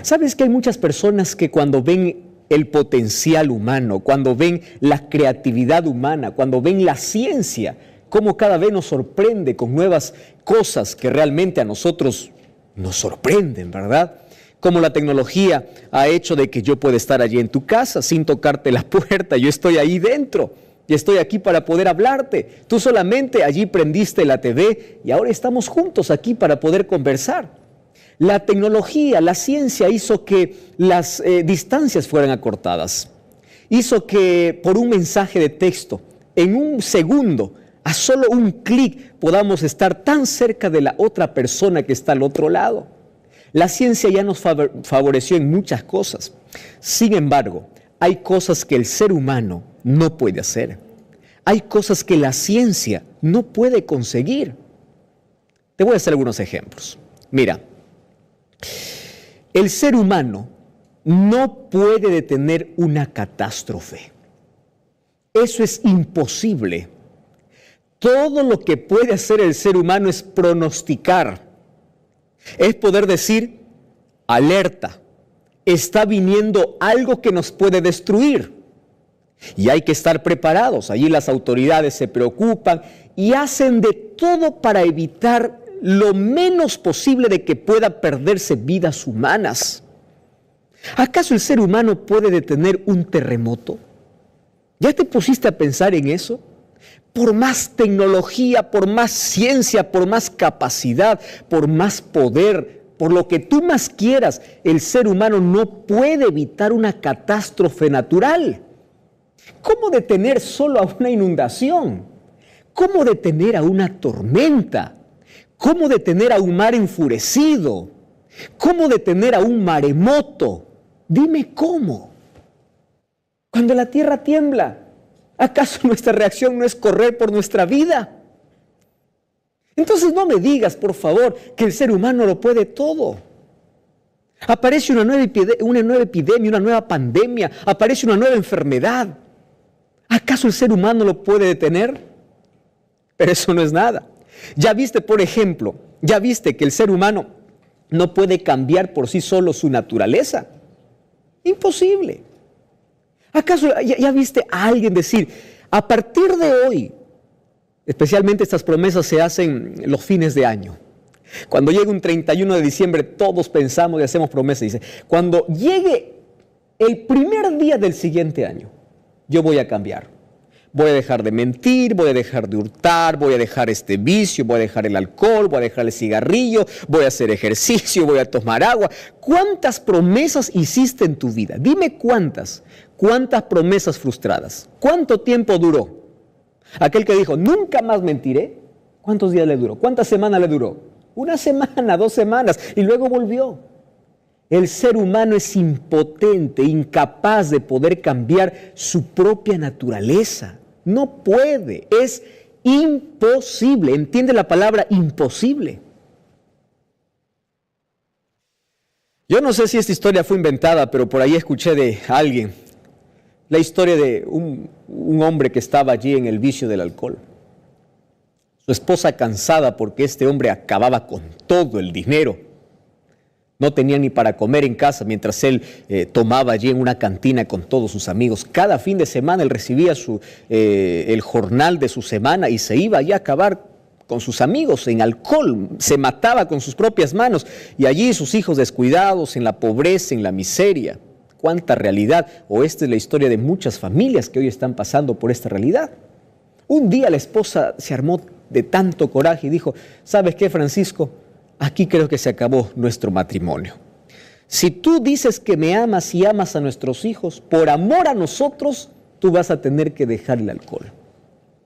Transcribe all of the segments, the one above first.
¿Sabes que hay muchas personas que cuando ven el potencial humano, cuando ven la creatividad humana, cuando ven la ciencia, cómo cada vez nos sorprende con nuevas cosas que realmente a nosotros nos sorprenden, ¿verdad? Como la tecnología ha hecho de que yo pueda estar allí en tu casa sin tocarte la puerta, yo estoy ahí dentro y estoy aquí para poder hablarte. Tú solamente allí prendiste la TV y ahora estamos juntos aquí para poder conversar. La tecnología, la ciencia hizo que las distancias fueran acortadas. Hizo que por un mensaje de texto, en un segundo, a solo un clic, podamos estar tan cerca de la otra persona que está al otro lado. La ciencia ya nos favoreció en muchas cosas. Sin embargo, hay cosas que el ser humano no puede hacer. Hay cosas que la ciencia no puede conseguir. Te voy a hacer algunos ejemplos. Mira, el ser humano no puede detener una catástrofe. Eso es imposible. Todo lo que puede hacer el ser humano es pronosticar. Es poder decir, alerta, está viniendo algo que nos puede destruir. Y hay que estar preparados. Allí las autoridades se preocupan y hacen de todo para evitar lo menos posible de que pueda perderse vidas humanas. ¿Acaso el ser humano puede detener un terremoto? ¿Ya te pusiste a pensar en eso? Por más tecnología, por más ciencia, por más capacidad, por más poder, por lo que tú más quieras, el ser humano no puede evitar una catástrofe natural. ¿Cómo detener solo a una inundación? ¿Cómo detener a una tormenta? ¿Cómo detener a un mar enfurecido? ¿Cómo detener a un maremoto? Dime cómo. Cuando la tierra tiembla, ¿acaso nuestra reacción no es correr por nuestra vida? Entonces no me digas, por favor, que el ser humano lo puede todo. Aparece una nueva epidemia, una nueva pandemia, aparece una nueva enfermedad. ¿Acaso el ser humano lo puede detener? Pero eso no es nada. Ya viste, por ejemplo, que el ser humano no puede cambiar por sí solo su naturaleza. Imposible. ¿Acaso ya viste a alguien decir, a partir de hoy, especialmente estas promesas se hacen los fines de año? Cuando llegue un 31 de diciembre, todos pensamos y hacemos promesas. Dice, cuando llegue el primer día del siguiente año, yo voy a cambiar. Voy a dejar de mentir, voy a dejar de hurtar, voy a dejar este vicio, voy a dejar el alcohol, voy a dejar el cigarrillo, voy a hacer ejercicio, voy a tomar agua. ¿Cuántas promesas hiciste en tu vida? Dime cuántas. ¿Cuántas promesas frustradas? ¿Cuánto tiempo duró? Aquel que dijo, nunca más mentiré, ¿cuántos días le duró? ¿Cuántas semanas le duró? 1 semana, 2 semanas, y luego volvió. El ser humano es impotente, incapaz de poder cambiar su propia naturaleza. No puede, es imposible. ¿Entiende la palabra imposible? Yo no sé si esta historia fue inventada, pero por ahí escuché de alguien la historia de un hombre que estaba allí en el vicio del alcohol. Su esposa, cansada porque este hombre acababa con todo el dinero, no tenía ni para comer en casa mientras él tomaba allí en una cantina con todos sus amigos. Cada fin de semana él recibía el jornal de su semana y se iba allí a acabar con sus amigos en alcohol. Se mataba con sus propias manos y allí sus hijos descuidados en la pobreza, en la miseria. ¿Cuánta realidad? O esta es la historia de muchas familias que hoy están pasando por esta realidad. Un día la esposa se armó de tanto coraje y dijo, ¿sabes qué, Francisco? Aquí creo que se acabó nuestro matrimonio. Si tú dices que me amas y amas a nuestros hijos, por amor a nosotros, tú vas a tener que dejar el alcohol.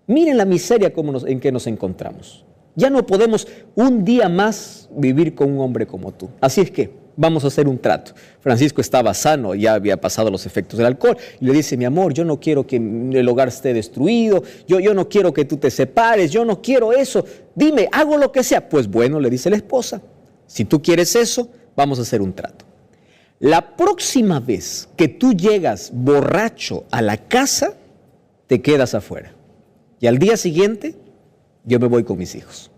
Miren la miseria en que nos encontramos. Ya no podemos un día más vivir con un hombre como tú. Así es que vamos a hacer un trato. Francisco estaba sano, ya había pasado los efectos del alcohol. Y le dice, mi amor, yo no quiero que el hogar esté destruido, yo no quiero que tú te separes, yo no quiero eso. Dime, hago lo que sea. Pues bueno, le dice la esposa, si tú quieres eso, vamos a hacer un trato. La próxima vez que tú llegas borracho a la casa, te quedas afuera. Y al día siguiente, yo me voy con mis hijos.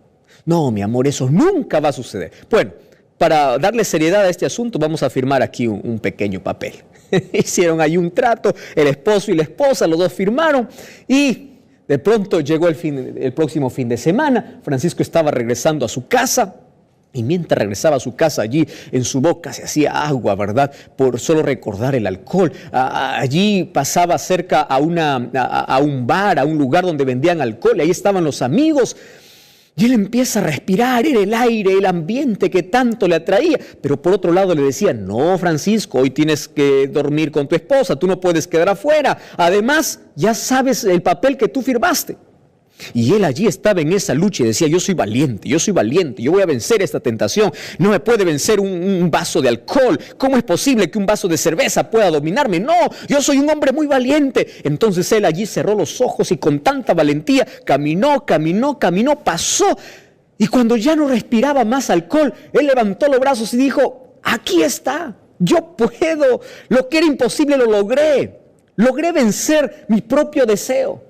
No, mi amor, eso nunca va a suceder. Bueno, para darle seriedad a este asunto, vamos a firmar aquí un pequeño papel. Hicieron ahí un trato, el esposo y la esposa, los dos firmaron y de pronto llegó el próximo fin de semana. Francisco estaba regresando a su casa y mientras regresaba a su casa, allí en su boca se hacía agua, ¿verdad? Por solo recordar el alcohol. Allí pasaba cerca a un bar, a un lugar donde vendían alcohol, y ahí estaban los amigos. Y él empieza a respirar, era el aire, el ambiente que tanto le atraía. Pero por otro lado le decía, no, Francisco, hoy tienes que dormir con tu esposa, tú no puedes quedar afuera. Además, ya sabes el papel que tú firmaste. Y él allí estaba en esa lucha y decía, yo soy valiente, yo voy a vencer esta tentación. No me puede vencer un vaso de alcohol. ¿Cómo es posible que un vaso de cerveza pueda dominarme? No, yo soy un hombre muy valiente. Entonces él allí cerró los ojos y con tanta valentía caminó, pasó. Y cuando ya no respiraba más alcohol, él levantó los brazos y dijo, aquí está, yo puedo. Lo que era imposible lo logré. Logré vencer mi propio deseo.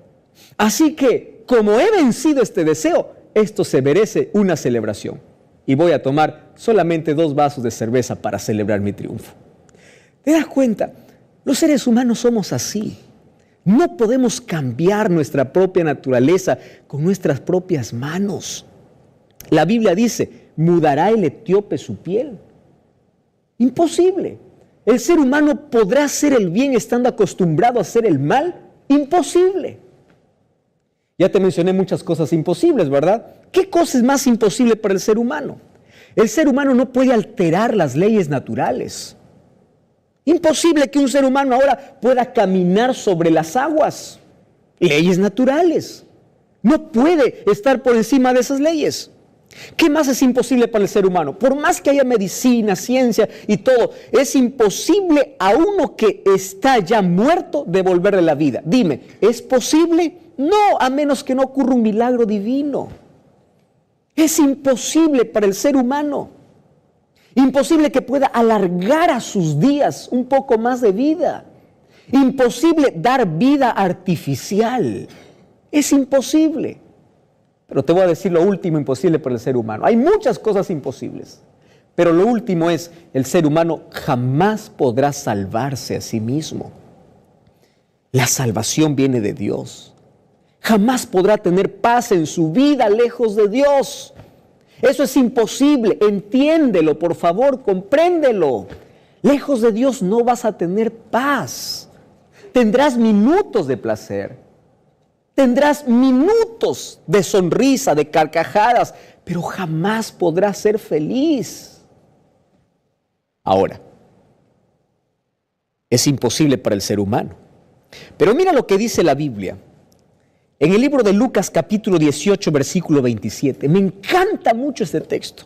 Así que, como he vencido este deseo, esto se merece una celebración. Y voy a tomar solamente 2 vasos de cerveza para celebrar mi triunfo. ¿Te das cuenta? Los seres humanos somos así. No podemos cambiar nuestra propia naturaleza con nuestras propias manos. La Biblia dice, ¿mudará el etíope su piel? Imposible. ¿El ser humano podrá hacer el bien estando acostumbrado a hacer el mal? Imposible. Ya te mencioné muchas cosas imposibles, ¿verdad? ¿Qué cosa es más imposible para el ser humano? El ser humano no puede alterar las leyes naturales. Imposible que un ser humano ahora pueda caminar sobre las aguas. Leyes naturales. No puede estar por encima de esas leyes. ¿Qué más es imposible para el ser humano? Por más que haya medicina, ciencia y todo, es imposible a uno que está ya muerto devolverle la vida. Dime, ¿es posible? No, a menos que no ocurra un milagro divino. Es imposible para el ser humano. Imposible que pueda alargar a sus días un poco más de vida. Imposible dar vida artificial. Es imposible. Pero te voy a decir lo último imposible para el ser humano. Hay muchas cosas imposibles. Pero lo último es, el ser humano jamás podrá salvarse a sí mismo. La salvación viene de Dios. Jamás podrá tener paz en su vida lejos de Dios. Eso es imposible. Entiéndelo, por favor, compréndelo. Lejos de Dios no vas a tener paz. Tendrás minutos de placer. Tendrás minutos de sonrisa, de carcajadas, pero jamás podrás ser feliz. Ahora, es imposible para el ser humano. Pero mira lo que dice la Biblia. En el libro de Lucas capítulo 18, versículo 27. Me encanta mucho este texto.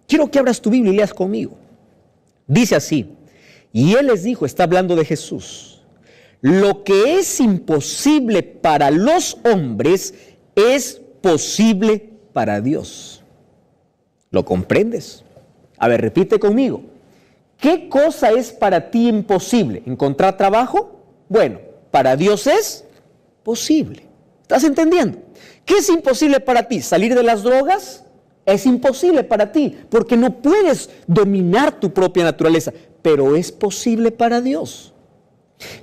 Quiero que abras tu Biblia y leas conmigo. Dice así, y él les dijo, está hablando de Jesús, lo que es imposible para los hombres es posible para Dios. ¿Lo comprendes? A ver, repite conmigo. ¿Qué cosa es para ti imposible? ¿Encontrar trabajo? Bueno, para Dios es posible. ¿Estás entendiendo? ¿Qué es imposible para ti? ¿Salir de las drogas? Es imposible para ti, porque no puedes dominar tu propia naturaleza, pero es posible para Dios.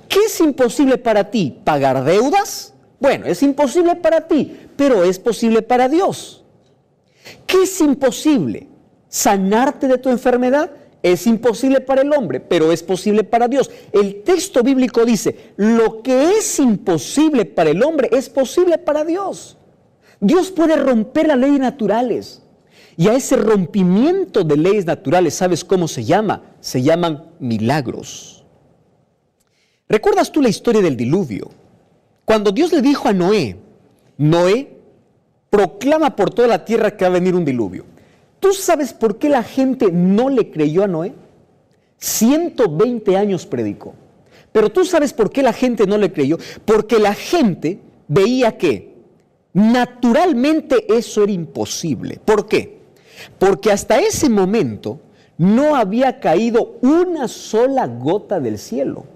¿Qué es imposible para ti? ¿Pagar deudas? Bueno, es imposible para ti, pero es posible para Dios. ¿Qué es imposible? ¿Sanarte de tu enfermedad? Es imposible para el hombre, pero es posible para Dios. El texto bíblico dice, lo que es imposible para el hombre es posible para Dios. Dios puede romper las leyes naturales. Y a ese rompimiento de leyes naturales, ¿sabes cómo se llama? Se llaman milagros. ¿Recuerdas tú la historia del diluvio? Cuando Dios le dijo a Noé, Noé, proclama por toda la tierra que va a venir un diluvio. ¿Tú sabes por qué la gente no le creyó a Noé? 120 años predicó. Pero ¿tú sabes por qué la gente no le creyó? Porque la gente veía que naturalmente eso era imposible. ¿Por qué? Porque hasta ese momento no había caído una sola gota del cielo.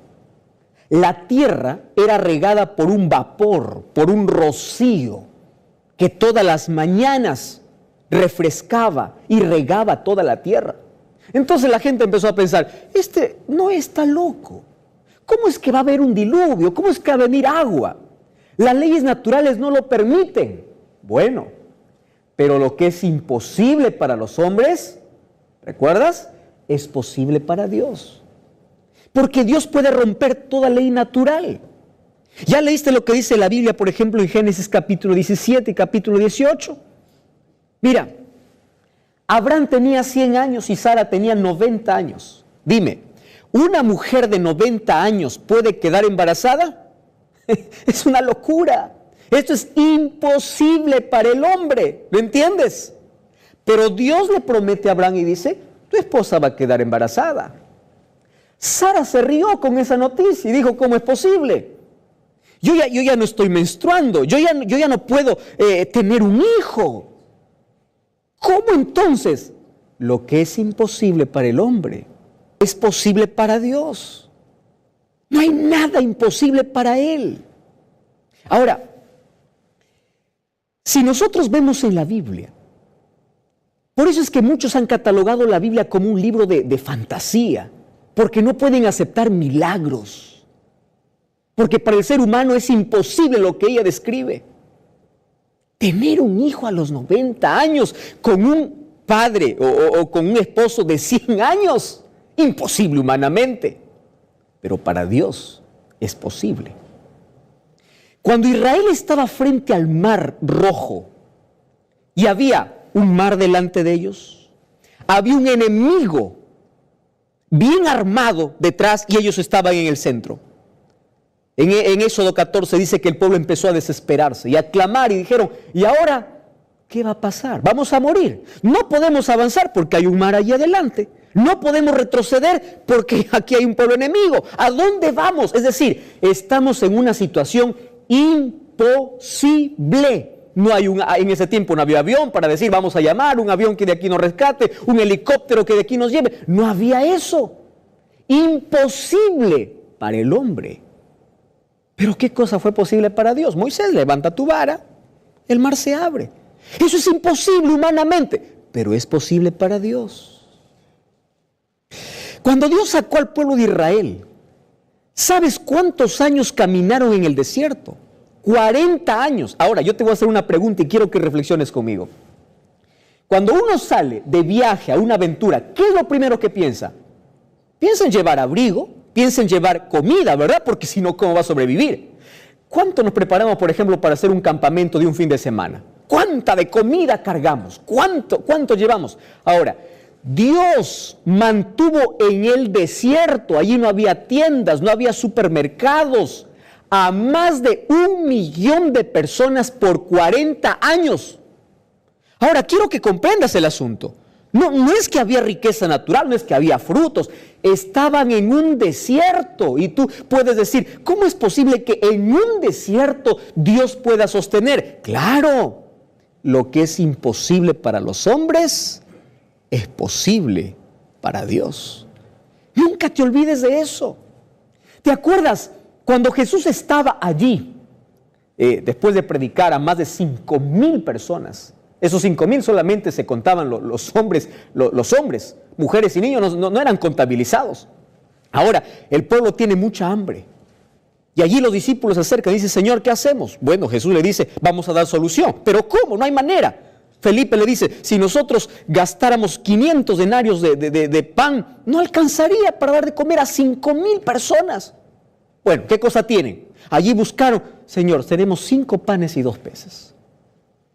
La tierra era regada por un vapor, por un rocío, que todas las mañanas refrescaba y regaba toda la tierra. Entonces la gente empezó a pensar, este no está loco. ¿Cómo es que va a haber un diluvio? ¿Cómo es que va a venir agua? Las leyes naturales no lo permiten. Bueno, pero lo que es imposible para los hombres, ¿recuerdas? Es posible para Dios. Porque Dios puede romper toda ley natural. ¿Ya leíste lo que dice la Biblia, por ejemplo, en Génesis capítulo 17 y capítulo 18? Mira, Abraham tenía 100 años y Sara tenía 90 años. Dime, ¿una mujer de 90 años puede quedar embarazada? Es una locura. Esto es imposible para el hombre, ¿lo entiendes? Pero Dios le promete a Abraham y dice, tu esposa va a quedar embarazada. Sara se rió con esa noticia y dijo, ¿cómo es posible? Yo ya no estoy menstruando, yo ya no puedo tener un hijo. ¿Cómo entonces? Lo que es imposible para el hombre es posible para Dios. No hay nada imposible para Él. Ahora, si nosotros vemos en la Biblia, por eso es que muchos han catalogado la Biblia como un libro de fantasía, porque no pueden aceptar milagros. Porque para el ser humano es imposible lo que ella describe. Tener un hijo a los 90 años con un padre o con un esposo de 100 años, imposible humanamente. Pero para Dios es posible. Cuando Israel estaba frente al Mar Rojo y había un mar delante de ellos, había un enemigo bien armado detrás y ellos estaban en el centro. En Éxodo 14 dice que el pueblo empezó a desesperarse y a clamar y dijeron, ¿y ahora qué va a pasar? Vamos a morir. No podemos avanzar porque hay un mar allí adelante. No podemos retroceder porque aquí hay un pueblo enemigo. ¿A dónde vamos? Es decir, estamos en una situación imposible. No hay en ese tiempo no había avión para decir vamos a llamar, un avión que de aquí nos rescate, un helicóptero que de aquí nos lleve. No había eso. Imposible para el hombre. Pero ¿qué cosa fue posible para Dios? Moisés, levanta tu vara, el mar se abre. Eso es imposible humanamente, pero es posible para Dios. Cuando Dios sacó al pueblo de Israel, ¿sabes cuántos años caminaron en el desierto? 40 años. Ahora, yo te voy a hacer una pregunta y quiero que reflexiones conmigo. Cuando uno sale de viaje a una aventura, ¿qué es lo primero que piensa? Piensa en llevar abrigo, piensa en llevar comida, ¿verdad? Porque si no, ¿cómo va a sobrevivir? ¿Cuánto nos preparamos, por ejemplo, para hacer un campamento de un fin de semana? ¿Cuánta de comida cargamos? ¿Cuánto llevamos? Ahora, Dios mantuvo en el desierto, allí no había tiendas, no había supermercados, a más de 1 millón de personas por 40 años. Ahora, quiero que comprendas el asunto. No es que había riqueza natural, no es que había frutos, estaban en un desierto y tú puedes decir, ¿cómo es posible que en un desierto Dios pueda sostener? Claro, lo que es imposible para los hombres es posible para Dios. Nunca te olvides de eso. ¿Te acuerdas cuando Jesús estaba allí, después de predicar a más de 5,000 personas? Esos 5,000 solamente se contaban los hombres, mujeres y niños no eran contabilizados. Ahora, el pueblo tiene mucha hambre. Y allí los discípulos se acercan y dicen, Señor, ¿qué hacemos? Bueno, Jesús le dice, vamos a dar solución. ¿Pero cómo? No hay manera. Felipe le dice, si nosotros gastáramos 500 denarios de pan, no alcanzaría para dar de comer a 5,000 personas. Bueno, ¿qué cosa tienen? Allí buscaron, Señor, tenemos 5 panes y 2 peces.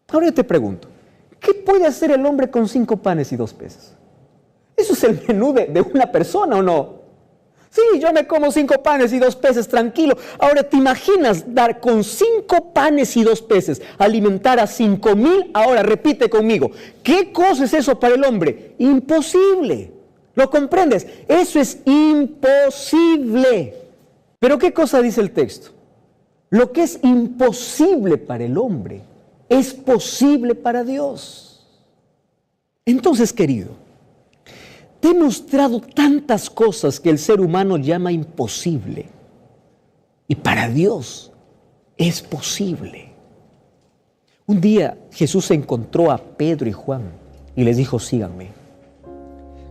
Ahora yo te pregunto, ¿qué puede hacer el hombre con 5 panes y 2 peces? ¿Eso es el menú de una persona o no? Sí, yo me como 5 panes y 2 peces, tranquilo. Ahora, ¿te imaginas dar con 5 panes y 2 peces, alimentar a 5,000? Ahora, repite conmigo, ¿qué cosa es eso para el hombre? Imposible. ¿Lo comprendes? Eso es imposible. Pero ¿qué cosa dice el texto? Lo que es imposible para el hombre es posible para Dios. Entonces, querido, te he mostrado tantas cosas que el ser humano llama imposible. Y para Dios es posible. Un día Jesús encontró a Pedro y Juan y les dijo, síganme.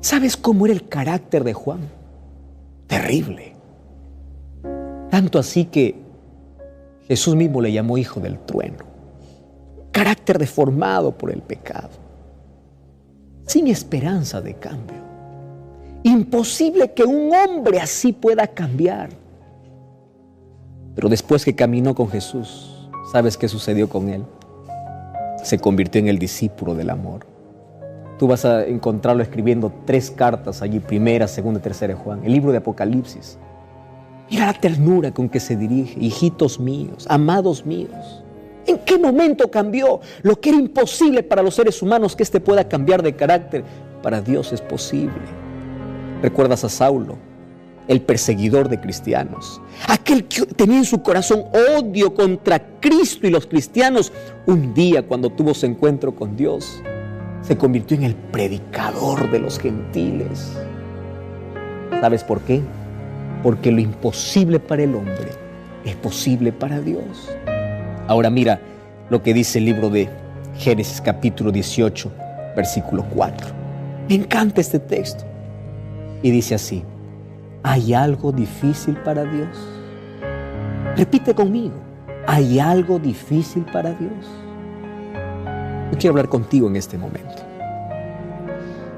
¿Sabes cómo era el carácter de Juan? Terrible. Tanto así que Jesús mismo le llamó hijo del trueno. Carácter deformado por el pecado. Sin esperanza de cambio. Imposible que un hombre así pueda cambiar. Pero después que caminó con Jesús, ¿sabes qué sucedió con él? Se convirtió en el discípulo del amor. Tú vas a encontrarlo escribiendo 3 cartas allí, 1, 2 y 3 de Juan, el libro de Apocalipsis. Mira la ternura con que se dirige, hijitos míos, amados míos. ¿En qué momento cambió? Lo que era imposible para los seres humanos que éste pueda cambiar de carácter, para Dios es posible. ¿Recuerdas a Saulo, el perseguidor de cristianos? Aquel que tenía en su corazón odio contra Cristo y los cristianos. Un día, cuando tuvo su encuentro con Dios, se convirtió en el predicador de los gentiles. ¿Sabes por qué? Porque lo imposible para el hombre es posible para Dios. Ahora mira lo que dice el libro de Génesis capítulo 18, versículo 4. Me encanta este texto. Y dice así: ¿hay algo difícil para Dios? Repite conmigo: ¿hay algo difícil para Dios? Yo quiero hablar contigo en este momento.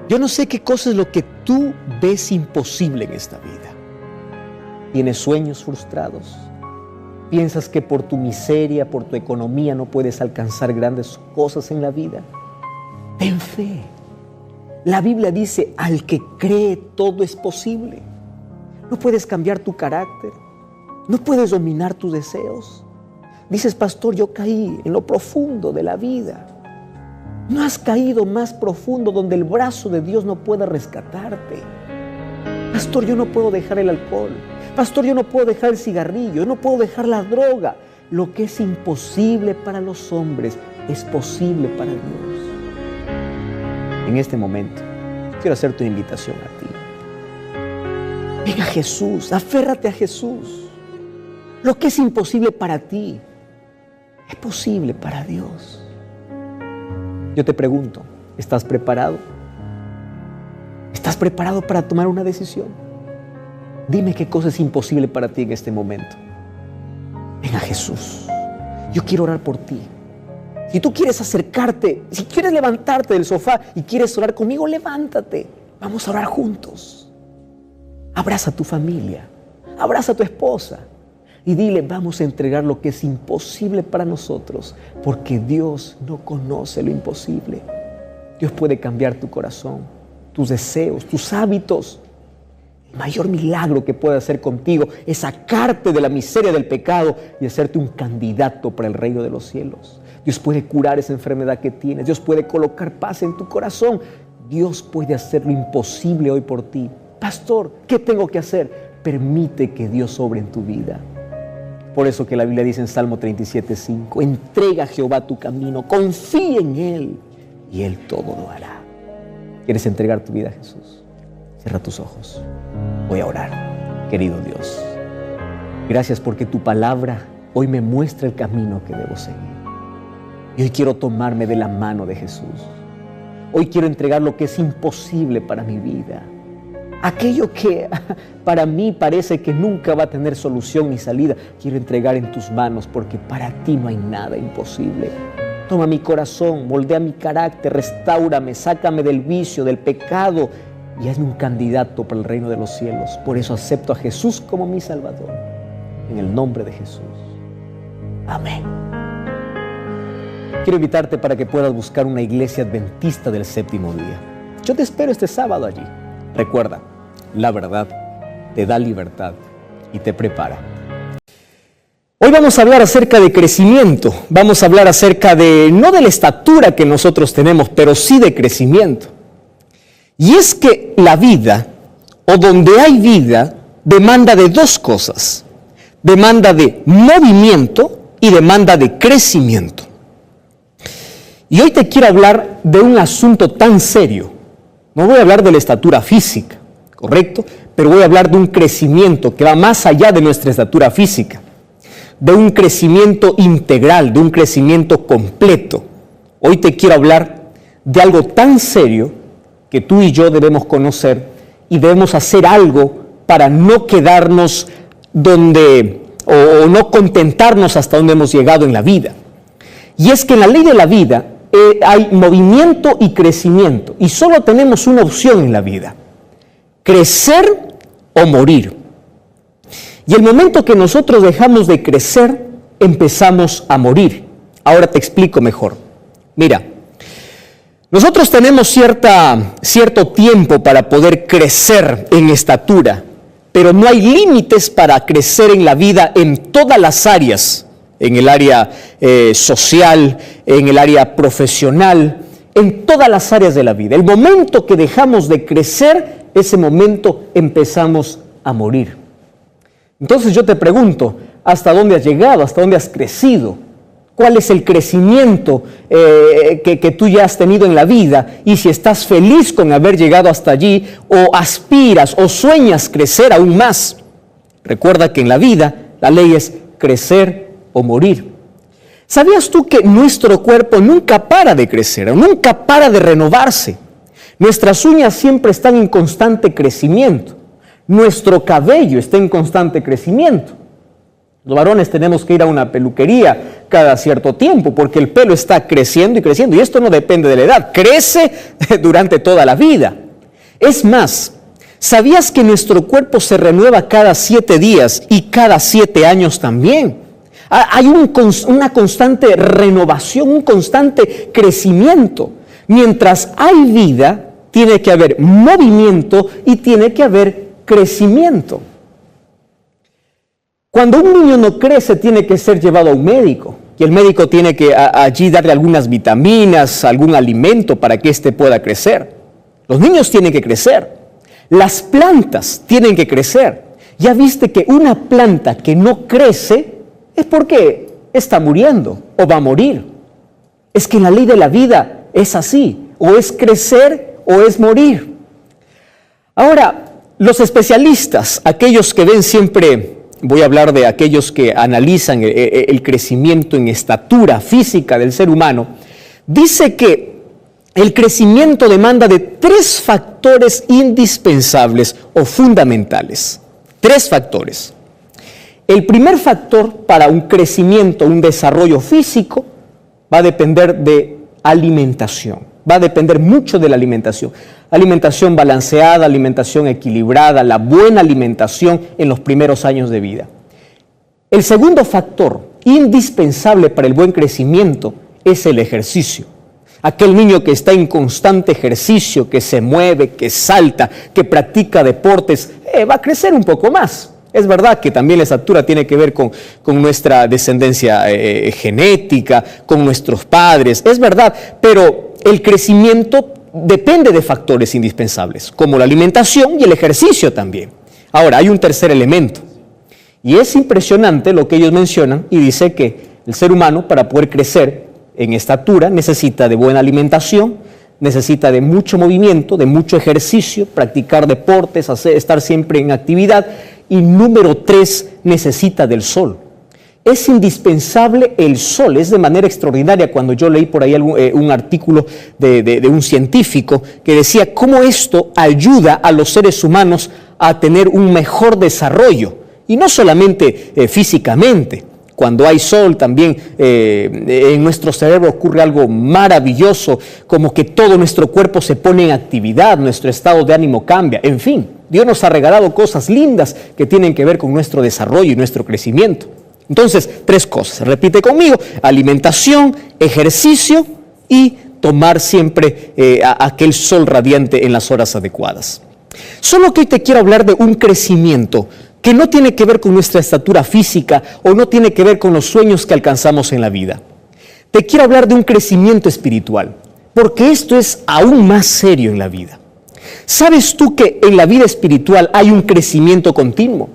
Yo no sé qué cosa es lo que tú ves imposible en esta vida. ¿Tienes sueños frustrados? ¿Piensas que por tu miseria, por tu economía no puedes alcanzar grandes cosas en la vida? Ten fe. La Biblia dice, al que cree todo es posible. No puedes cambiar tu carácter. No puedes dominar tus deseos. Dices, pastor, yo caí en lo profundo de la vida. No has caído más profundo donde el brazo de Dios no pueda rescatarte. Pastor, yo no puedo dejar el alcohol. Pastor, yo no puedo dejar el cigarrillo. Yo no puedo dejar la droga. Lo que es imposible para los hombres es posible para Dios. En este momento, quiero hacerte una invitación a ti. Ven a Jesús, aférrate a Jesús. Lo que es imposible para ti es posible para Dios. Yo te pregunto, ¿estás preparado? ¿Estás preparado para tomar una decisión? Dime qué cosa es imposible para ti en este momento. Ven a Jesús. Yo quiero orar por ti. Si tú quieres acercarte, si quieres levantarte del sofá y quieres orar conmigo, levántate. Vamos a orar juntos. Abraza a tu familia, abraza a tu esposa y dile, vamos a entregar lo que es imposible para nosotros, porque Dios no conoce lo imposible. Dios puede cambiar tu corazón, tus deseos, tus hábitos. El mayor milagro que puede hacer contigo es sacarte de la miseria del pecado y hacerte un candidato para el reino de los cielos. Dios puede curar esa enfermedad que tienes. Dios puede colocar paz en tu corazón. Dios puede hacer lo imposible hoy por ti. Pastor, ¿qué tengo que hacer? Permite que Dios obre en tu vida. Por eso que la Biblia dice en Salmo 37:5, entrega a Jehová tu camino, confía en Él y Él todo lo hará. ¿Quieres entregar tu vida a Jesús? Cierra tus ojos. Voy a orar. Querido Dios, gracias porque tu palabra hoy me muestra el camino que debo seguir. Y hoy quiero tomarme de la mano de Jesús. Hoy quiero entregar lo que es imposible para mi vida. Aquello que para mí parece que nunca va a tener solución ni salida, quiero entregar en tus manos porque para ti no hay nada imposible. Toma mi corazón, moldea mi carácter, restáurame, sácame del vicio, del pecado y hazme un candidato para el reino de los cielos. Por eso acepto a Jesús como mi Salvador. En el nombre de Jesús. Amén. Quiero invitarte para que puedas buscar una iglesia adventista del séptimo día. Yo te espero este sábado allí. Recuerda, la verdad te da libertad y te prepara. Hoy vamos a hablar acerca de crecimiento. Vamos a hablar acerca de, no de la estatura que nosotros tenemos, pero sí de crecimiento. Y es que la vida, o donde hay vida, demanda de 2 cosas. Demanda de movimiento y demanda de crecimiento. Y hoy te quiero hablar de un asunto tan serio. No voy a hablar de la estatura física, ¿correcto? Pero voy a hablar de un crecimiento que va más allá de nuestra estatura física. de un crecimiento integral, de un crecimiento completo. Hoy te quiero hablar de algo tan serio que tú y yo debemos conocer y debemos hacer algo para no quedarnos o no contentarnos hasta donde hemos llegado en la vida. Y es que en la ley de la vida hay movimiento y crecimiento, y solo tenemos una opción en la vida: crecer o morir. Y el momento que nosotros dejamos de crecer, empezamos a morir. Ahora te explico mejor. Mira, nosotros tenemos cierto tiempo para poder crecer en estatura, pero no hay límites para crecer en la vida en todas las áreas, en el área social, en el área profesional, en todas las áreas de la vida. El momento que dejamos de crecer, ese momento empezamos a morir. Entonces yo te pregunto, ¿hasta dónde has llegado? ¿Hasta dónde has crecido? ¿Cuál es el crecimiento que tú ya has tenido en la vida? Y si estás feliz con haber llegado hasta allí, o aspiras o sueñas crecer aún más. Recuerda que en la vida la ley es crecer o morir. ¿Sabías tú que nuestro cuerpo nunca para de crecer, nunca para de renovarse? Nuestras uñas siempre están en constante crecimiento. Nuestro cabello está en constante crecimiento. Los varones tenemos que ir a una peluquería cada cierto tiempo porque el pelo está creciendo y creciendo. Y esto no depende de la edad, crece durante toda la vida. Es más, ¿sabías que nuestro cuerpo se renueva cada 7 días y cada 7 años también? Hay una constante renovación, un constante crecimiento. Mientras hay vida, tiene que haber movimiento y tiene que haber crecimiento. Cuando un niño no crece, tiene que ser llevado a un médico, y el médico tiene que allí darle algunas vitaminas, algún alimento para que éste pueda crecer. Los niños tienen que crecer, las plantas tienen que crecer. Ya viste que una planta que no crece es porque está muriendo o va a morir. Es que en la ley de la vida es así, o es crecer o es morir. Ahora, los especialistas, aquellos que ven siempre, voy a hablar de aquellos que analizan el crecimiento en estatura física del ser humano, dice que el crecimiento demanda de 3 factores indispensables o fundamentales. 3 factores. El primer factor para un crecimiento, un desarrollo físico, va a depender de alimentación. Va a depender mucho de la alimentación. Alimentación balanceada, alimentación equilibrada, la buena alimentación en los primeros años de vida. El segundo factor indispensable para el buen crecimiento es el ejercicio. Aquel niño que está en constante ejercicio, que se mueve, que salta, que practica deportes, va a crecer un poco más. Es verdad que también la estatura tiene que ver con nuestra descendencia genética, con nuestros padres, es verdad, pero el crecimiento depende de factores indispensables, como la alimentación y el ejercicio también. Ahora, hay un tercer elemento, y es impresionante lo que ellos mencionan, y dice que el ser humano, para poder crecer en estatura, necesita de buena alimentación, necesita de mucho movimiento, de mucho ejercicio, practicar deportes, estar siempre en actividad, y número 3, necesita del sol. Es indispensable el sol, es de manera extraordinaria. Cuando yo leí por ahí un artículo de un científico que decía cómo esto ayuda a los seres humanos a tener un mejor desarrollo, y no solamente físicamente. Cuando hay sol también en nuestro cerebro ocurre algo maravilloso, como que todo nuestro cuerpo se pone en actividad, nuestro estado de ánimo cambia, en fin, Dios nos ha regalado cosas lindas que tienen que ver con nuestro desarrollo y nuestro crecimiento. Entonces, 3 cosas, repite conmigo: alimentación, ejercicio y tomar siempre aquel sol radiante en las horas adecuadas. Solo que hoy te quiero hablar de un crecimiento que no tiene que ver con nuestra estatura física o no tiene que ver con los sueños que alcanzamos en la vida. Te quiero hablar de un crecimiento espiritual, porque esto es aún más serio en la vida. ¿Sabes tú que en la vida espiritual hay un crecimiento continuo?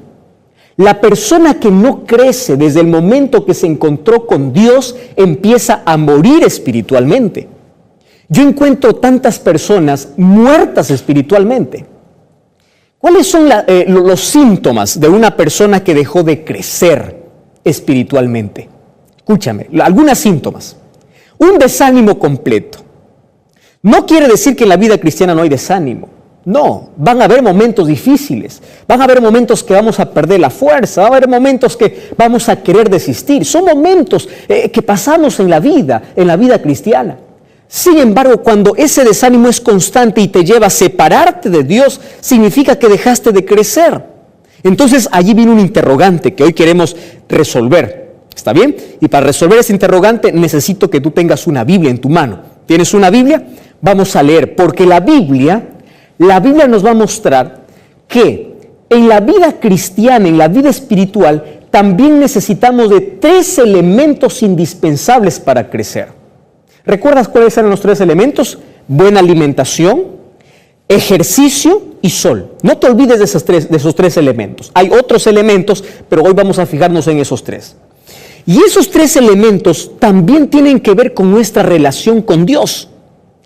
La persona que no crece desde el momento que se encontró con Dios empieza a morir espiritualmente. Yo encuentro tantas personas muertas espiritualmente. ¿Cuáles son los síntomas de una persona que dejó de crecer? espiritualmente. Escúchame, algunos síntomas. Un desánimo completo. No quiere decir que en la vida cristiana no hay desánimo. No, van a haber momentos difíciles, van a haber momentos que vamos a perder la fuerza, va a haber momentos que vamos a querer desistir. Son momentos que pasamos en la vida cristiana. Sin embargo, cuando ese desánimo es constante y te lleva a separarte de Dios, significa que dejaste de crecer. Entonces allí viene un interrogante que hoy queremos resolver. ¿Está bien? Y para resolver ese interrogante necesito que tú tengas una Biblia en tu mano. ¿Tienes una Biblia? Vamos a leer, porque la Biblia nos va a mostrar que en la vida cristiana, en la vida espiritual, también necesitamos de 3 elementos indispensables para crecer. ¿Recuerdas cuáles eran los 3 elementos? Buena alimentación, ejercicio y sol. No te olvides de esos tres elementos. Hay otros elementos, pero hoy vamos a fijarnos en esos 3. Y esos 3 elementos también tienen que ver con nuestra relación con Dios.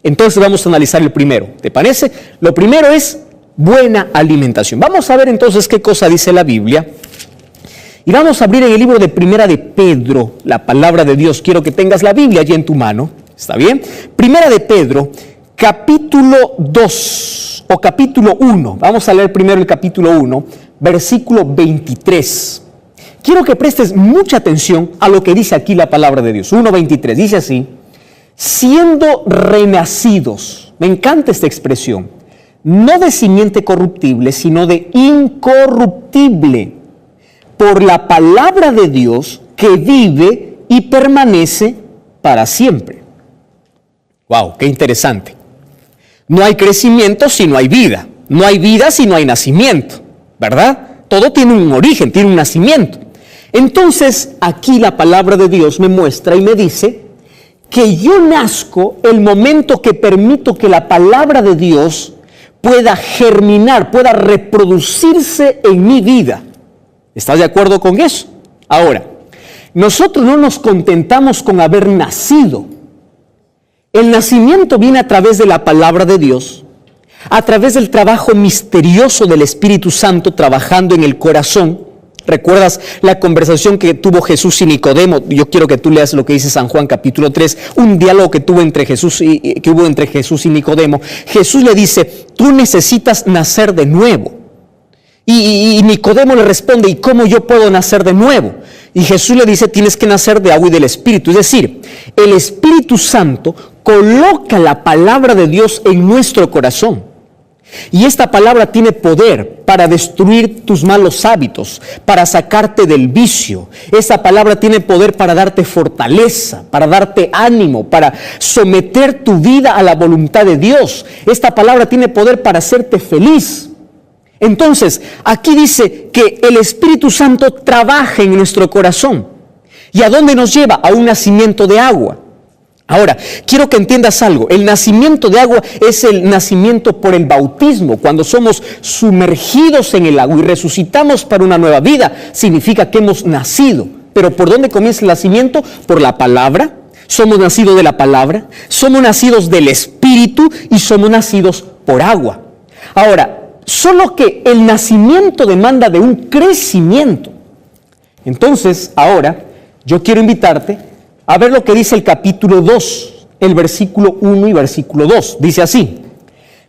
Entonces vamos a analizar el primero. ¿Te parece? Lo primero es buena alimentación. Vamos a ver entonces qué cosa dice la Biblia. Y vamos a abrir en el libro de Primera de Pedro, la palabra de Dios. Quiero que tengas la Biblia allí en tu mano. ¿Está bien? Primera de Pedro, capítulo 2 o capítulo 1. Vamos a leer primero el capítulo 1, versículo 23. Quiero que prestes mucha atención a lo que dice aquí la palabra de Dios. 1:23, dice así: siendo renacidos, me encanta esta expresión, no de simiente corruptible, sino de incorruptible, por la palabra de Dios que vive y permanece para siempre. ¡Wow! ¡Qué interesante! No hay crecimiento si no hay vida. No hay vida si no hay nacimiento, ¿verdad? Todo tiene un origen, tiene un nacimiento. Entonces, aquí la palabra de Dios me muestra y me dice que yo nazco el momento que permito que la palabra de Dios pueda germinar, pueda reproducirse en mi vida. ¿Estás de acuerdo con eso? Ahora, nosotros no nos contentamos con haber nacido. El nacimiento viene a través de la palabra de Dios, a través del trabajo misterioso del Espíritu Santo trabajando en el corazón. ¿Recuerdas la conversación que tuvo Jesús y Nicodemo? Yo quiero que tú leas lo que dice San Juan capítulo 3, un diálogo que hubo entre Jesús y Nicodemo. Jesús le dice: tú necesitas nacer de nuevo. Y Nicodemo le responde: ¿y cómo yo puedo nacer de nuevo? Y Jesús le dice: tienes que nacer de agua y del Espíritu. Es decir, el Espíritu Santo coloca la palabra de Dios en nuestro corazón. Y esta palabra tiene poder para destruir tus malos hábitos, para sacarte del vicio. Esta palabra tiene poder para darte fortaleza, para darte ánimo, para someter tu vida a la voluntad de Dios. Esta palabra tiene poder para hacerte feliz. Entonces, aquí dice que el Espíritu Santo trabaja en nuestro corazón. ¿Y a dónde nos lleva? A un nacimiento de agua. Ahora, quiero que entiendas algo. El nacimiento de agua es el nacimiento por el bautismo. Cuando somos sumergidos en el agua y resucitamos para una nueva vida, significa que hemos nacido. Pero ¿por dónde comienza el nacimiento? Por la palabra. Somos nacidos de la palabra, somos nacidos del Espíritu y somos nacidos por agua. Ahora, solo que el nacimiento demanda de un crecimiento. Entonces, ahora, yo quiero invitarte a ver lo que dice el capítulo 2, el versículo 1 y versículo 2. Dice así: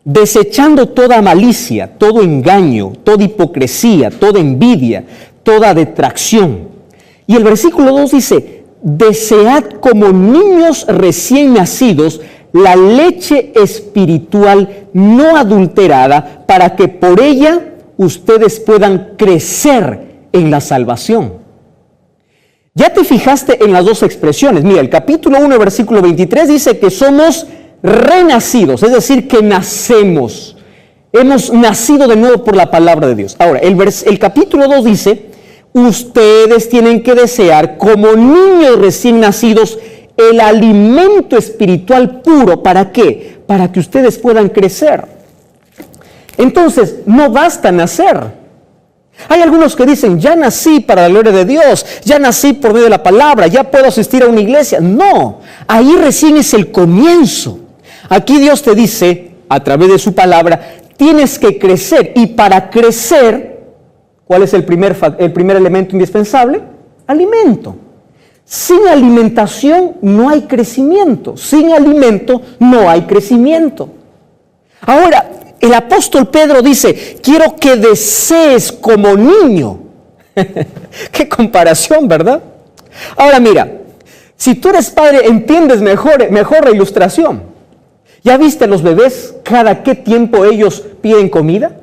desechando toda malicia, todo engaño, toda hipocresía, toda envidia, toda detracción. Y el versículo 2 dice: desead como niños recién nacidos la leche espiritual no adulterada, para que por ella ustedes puedan crecer en la salvación. Ya te fijaste en las dos expresiones. Mira, el capítulo 1, versículo 23 dice que somos renacidos, es decir, que nacemos. Hemos nacido de nuevo por la palabra de Dios. Ahora, el capítulo 2 dice: ustedes tienen que desear como niños recién nacidos el alimento espiritual puro. ¿Para qué? Para que ustedes puedan crecer. Entonces, no basta nacer. Hay algunos que dicen: ya nací para la gloria de Dios, ya nací por medio de la palabra, ya puedo asistir a una iglesia. No, ahí recién es el comienzo. Aquí Dios te dice, a través de su palabra, tienes que crecer. Y para crecer, ¿cuál es el primer elemento indispensable? Alimento. Sin alimentación no hay crecimiento. Sin alimento no hay crecimiento. Ahora, el apóstol Pedro dice, quiero que desees como niño. Qué comparación, ¿verdad? Ahora mira, si tú eres padre, entiendes mejor la ilustración. ¿Ya viste a los bebés cada qué tiempo ellos piden comida?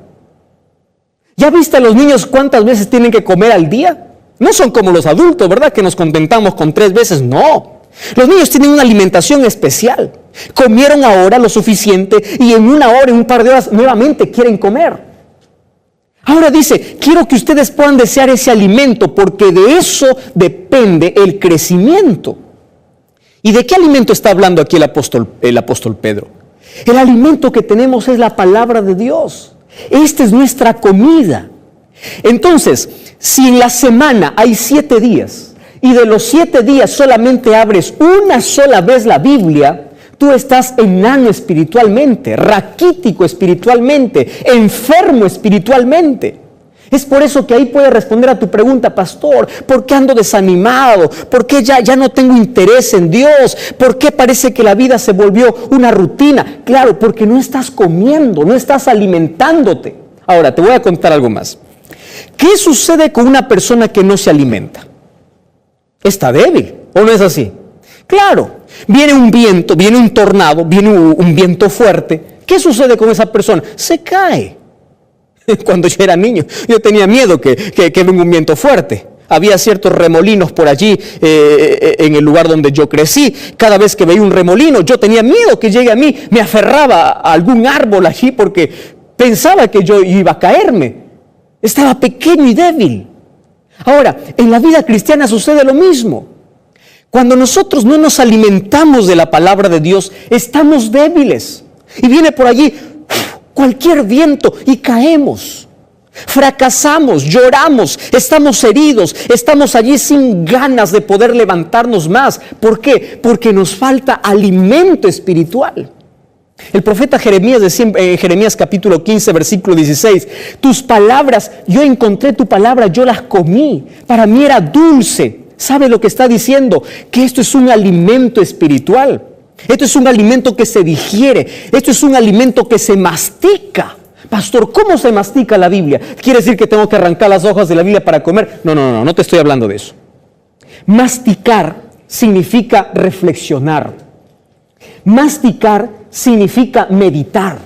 ¿Ya viste a los niños cuántas veces tienen que comer al día? No son como los adultos, ¿verdad? Que nos contentamos con 3 veces. No. Los niños tienen una alimentación especial. Comieron ahora lo suficiente y en 1 hora, en un par de horas, nuevamente quieren comer. Ahora dice, quiero que ustedes puedan desear ese alimento porque de eso depende el crecimiento. ¿Y de qué alimento está hablando aquí el apóstol Pedro? El alimento que tenemos es la palabra de Dios. Esta es nuestra comida. Entonces, si en la semana hay 7 días y de los 7 días solamente abres una sola vez la Biblia, tú estás enano espiritualmente, raquítico espiritualmente, enfermo espiritualmente. Es por eso que ahí puede responder a tu pregunta, pastor, ¿por qué ando desanimado? ¿Por qué ya no tengo interés en Dios? ¿Por qué parece que la vida se volvió una rutina? Claro, porque no estás comiendo, no estás alimentándote. Ahora, te voy a contar algo más. ¿Qué sucede con una persona que no se alimenta? Está débil, ¿o no es así? Claro, viene un viento, viene un tornado, viene un viento fuerte. ¿Qué sucede con esa persona? Se cae. Cuando yo era niño, yo tenía miedo que venga un viento fuerte. Había ciertos remolinos por allí en el lugar donde yo crecí. Cada vez que veía un remolino, yo tenía miedo que llegue a mí. Me aferraba a algún árbol allí porque pensaba que yo iba a caerme. Estaba pequeño y débil. Ahora, en la vida cristiana sucede lo mismo. Cuando nosotros no nos alimentamos de la palabra de Dios, estamos débiles. Y viene por allí cualquier viento y caemos. Fracasamos, lloramos, estamos heridos, estamos allí sin ganas de poder levantarnos más. ¿Por qué? Porque nos falta alimento espiritual. El profeta Jeremías decía en Jeremías capítulo 15, versículo 16, tus palabras, yo encontré tu palabra, yo las comí, para mí era dulce. ¿Sabe lo que está diciendo? Que esto es un alimento espiritual. Esto es un alimento que se digiere. Esto es un alimento que se mastica. Pastor, ¿cómo se mastica la Biblia? ¿Quiere decir que tengo que arrancar las hojas de la Biblia para comer? No te estoy hablando de eso. Masticar significa reflexionar. Masticar significa meditar.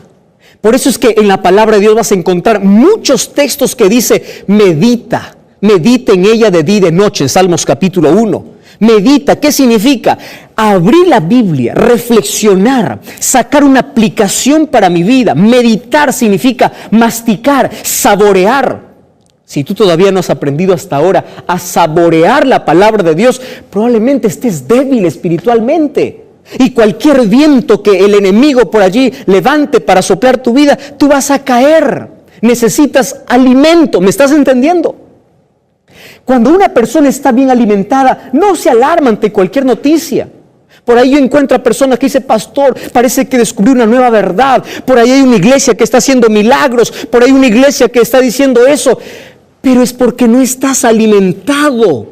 Por eso es que en la palabra de Dios vas a encontrar muchos textos que dice medita en ella de día y de noche, en Salmos capítulo 1. Medita, ¿qué significa? Abrir la Biblia, reflexionar, sacar una aplicación para mi vida. Meditar significa masticar, saborear. Si tú todavía no has aprendido hasta ahora a saborear la palabra de Dios, probablemente estés débil espiritualmente. Y cualquier viento que el enemigo por allí levante para soplar tu vida, tú vas a caer. Necesitas alimento, ¿me estás entendiendo? Cuando una persona está bien alimentada, no se alarma ante cualquier noticia. Por ahí yo encuentro a personas que dicen, pastor, parece que descubrí una nueva verdad. Por ahí hay una iglesia que está haciendo milagros. Por ahí hay una iglesia que está diciendo eso. Pero es porque no estás alimentado.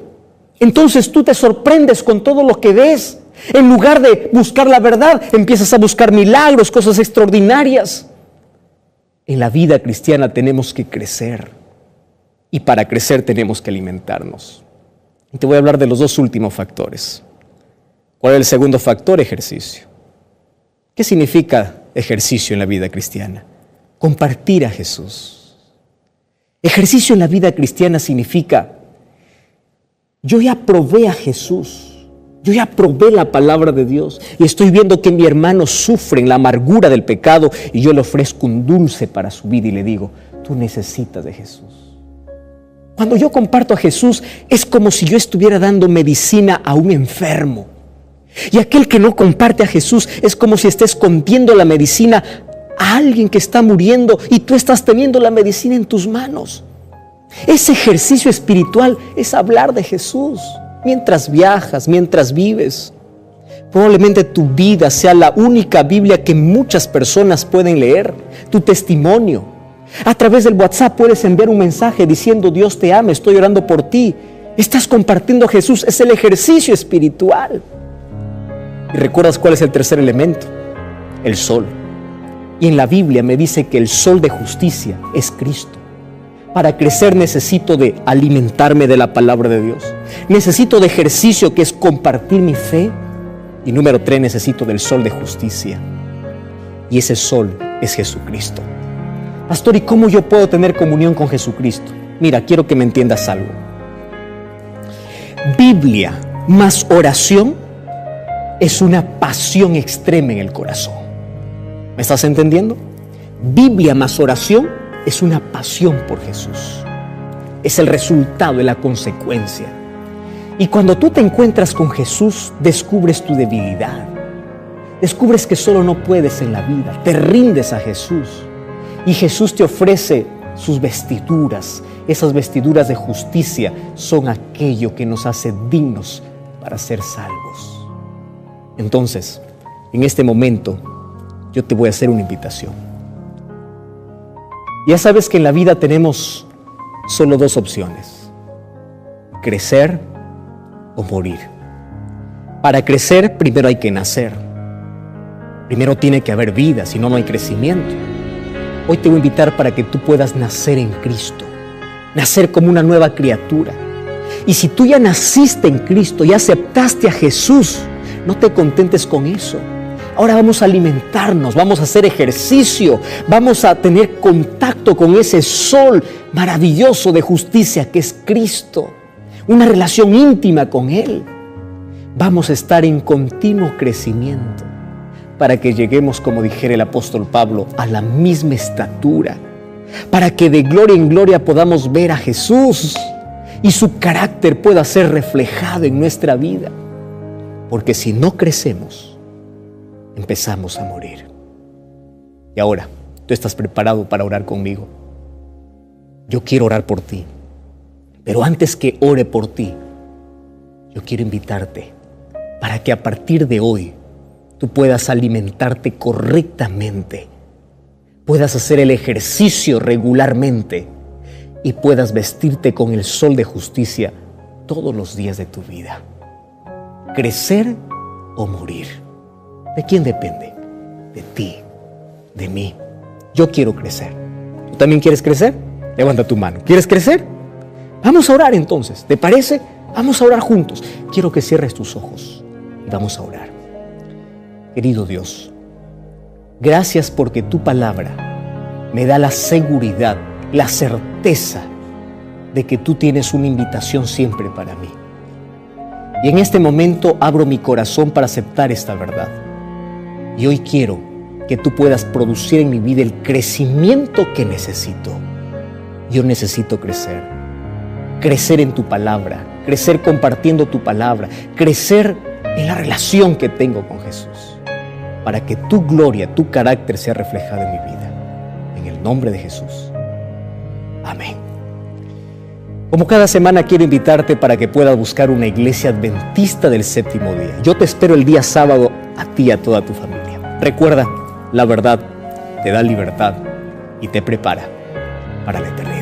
Entonces tú te sorprendes con todo lo que ves. En lugar de buscar la verdad, empiezas a buscar milagros, cosas extraordinarias. En la vida cristiana tenemos que crecer. Y para crecer tenemos que alimentarnos. Y te voy a hablar de los 2 últimos factores. ¿Cuál es el segundo factor? Ejercicio. ¿Qué significa ejercicio en la vida cristiana? Compartir a Jesús. Ejercicio en la vida cristiana significa, yo ya probé a Jesús. Yo ya probé la palabra de Dios y estoy viendo que mi hermano sufre en la amargura del pecado y yo le ofrezco un dulce para su vida y le digo, tú necesitas de Jesús. Cuando yo comparto a Jesús es como si yo estuviera dando medicina a un enfermo. Y aquel que no comparte a Jesús es como si esté escondiendo la medicina a alguien que está muriendo y tú estás teniendo la medicina en tus manos. Ese ejercicio espiritual es hablar de Jesús. Mientras viajas, mientras vives, probablemente tu vida sea la única Biblia que muchas personas pueden leer, tu testimonio. A través del WhatsApp puedes enviar un mensaje diciendo, Dios te ama, estoy orando por ti. Estás compartiendo a Jesús, es el ejercicio espiritual. ¿Y recuerdas cuál es el tercer elemento? El sol. Y en la Biblia me dice que el sol de justicia es Cristo. Para crecer necesito de alimentarme de la palabra de Dios. Necesito de ejercicio, que es compartir mi fe. Y número 3, necesito del sol de justicia. Y ese sol es Jesucristo. Pastor, ¿y cómo yo puedo tener comunión con Jesucristo? Mira, quiero que me entiendas algo. Biblia más oración es una pasión extrema en el corazón. ¿Me estás entendiendo? Biblia más oración es una pasión por Jesús. Es el resultado de la consecuencia. Y cuando tú te encuentras con Jesús, descubres tu debilidad. Descubres que solo no puedes en la vida. Te rindes a Jesús. Y Jesús te ofrece sus vestiduras. Esas vestiduras de justicia son aquello que nos hace dignos para ser salvos. Entonces, en este momento, yo te voy a hacer una invitación. Ya sabes que en la vida tenemos solo dos opciones: crecer o morir. Para crecer, primero hay que nacer. Primero tiene que haber vida, si no, no hay crecimiento. Hoy te voy a invitar para que tú puedas nacer en Cristo, nacer como una nueva criatura. Y si tú ya naciste en Cristo, ya aceptaste a Jesús, no te contentes con eso. Ahora vamos a alimentarnos, vamos a hacer ejercicio, vamos a tener contacto con ese sol maravilloso de justicia que es Cristo. Una relación íntima con Él. Vamos a estar en continuo crecimiento para que lleguemos, como dijera el apóstol Pablo, a la misma estatura, para que de gloria en gloria podamos ver a Jesús y su carácter pueda ser reflejado en nuestra vida. Porque si no crecemos, empezamos a morir. Y ahora, tú estás preparado para orar conmigo. Yo quiero orar por ti. Pero antes que ore por ti, yo quiero invitarte para que a partir de hoy tú puedas alimentarte correctamente, puedas hacer el ejercicio regularmente y puedas vestirte con el sol de justicia todos los días de tu vida. Crecer o morir. ¿De quién depende? De ti, de mí. Yo quiero crecer. ¿Tú también quieres crecer? Levanta tu mano. ¿Quieres crecer? Vamos a orar entonces. ¿Te parece? Vamos a orar juntos. Quiero que cierres tus ojos y vamos a orar. Querido Dios, gracias porque tu palabra me da la seguridad, la certeza de que tú tienes una invitación siempre para mí. Y en este momento abro mi corazón para aceptar esta verdad. Y hoy quiero que tú puedas producir en mi vida el crecimiento que necesito. Yo necesito crecer. Crecer en tu palabra, crecer compartiendo tu palabra, crecer en la relación que tengo con Jesús, para que tu gloria, tu carácter sea reflejado en mi vida. En el nombre de Jesús. Amén. Como cada semana quiero invitarte para que puedas buscar una iglesia adventista del séptimo día. Yo te espero el día sábado, a ti y a toda tu familia. Recuerda, la verdad te da libertad y te prepara para la eternidad.